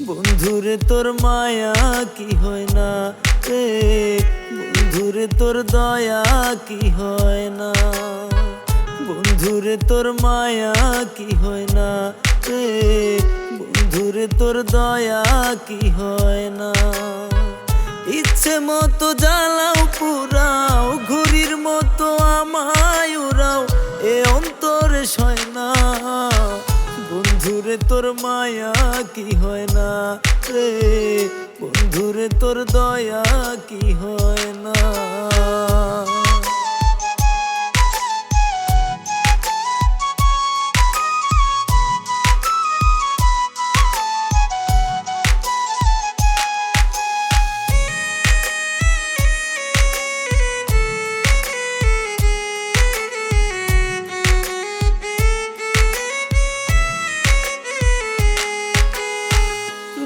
বন্ধুরে তোর মায়া কি হয় না রে, বন্ধুরে তোর দয়া কি হয় না, বন্ধুরে তোর মায়া কি হয় না রে, বন্ধুরে তোর দয়া কি হয় না। ইচ্ছে মতো জ্বালাও পুরাও, ঘুড়ির মতো আমায় উড়াও, এ অন্তরে সয় না। বন্ধুরে তোর মায়া কি হয় না রে, বন্ধুরে তোর দয়া কি হয় না।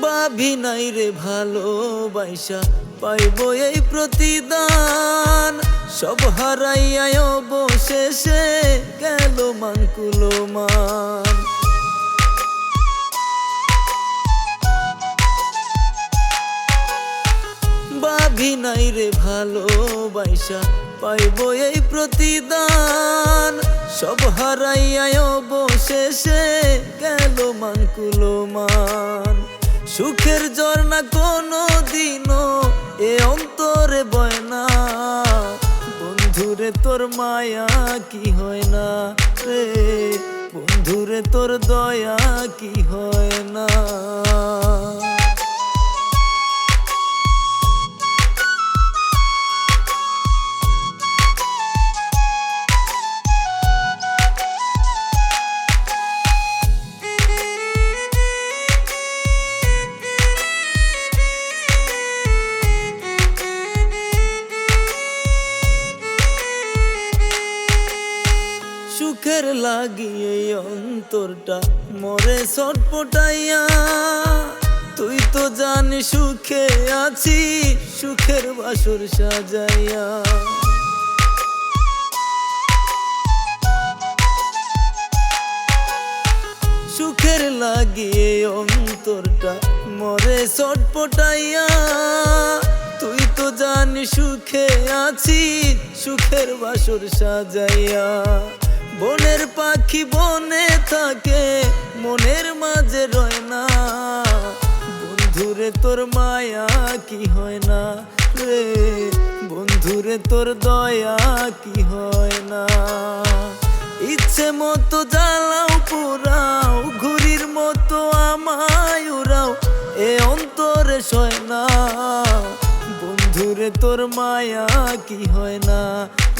ভাবি নাই রে ভালোবাসা পাইব এই প্রতিদান, সব হারাইয়া অবশেষে গেল মানকুলো মান। ভাবি নাই রে ভালোবাসা পাইব এই প্রতিদান, সব হারাইয়া অবশেষে গেল মানকুলো মান। সুখের ঝর্ণা কোনো দিনও এ অন্তরে বয় না, বন্ধুরে তোর মায়া কি হয় না রে, বন্ধুরে তোর দয়া কি হয় না। সুখের লাগিয়ে অন্তরটা মরে ছটপটাইয়া, তুই তো জানি সুখে আছি সুখের বাসর সাজাইয়া। সুখের লাগিয়ে অন্তরটা মরে ছটপটাইয়া, তুই তো জানি সুখে আছি সুখের বাসর সাজাইয়া। বনের পাখি বনে থাকে মনের মাঝে রয় না, বন্ধুরে তোর মায়া কি হয় না রে, বন্ধুরে তোর দয়া কি হয় না। ইচ্ছে মতো জ্বালাও পুরাও, ঘুড়ির মতো আমায় উড়াও, এ অন্তরে সয় না। বন্ধুরে তোর মায়া কি হয় না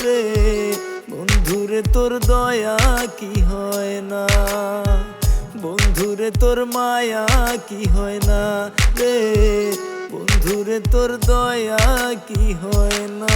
রে, বন্ধুরে তোর দয়া কি হয় না, বন্ধুরে তোর মায়া কি হয় না রে, বন্ধুরে তোর দয়া কি হয় না।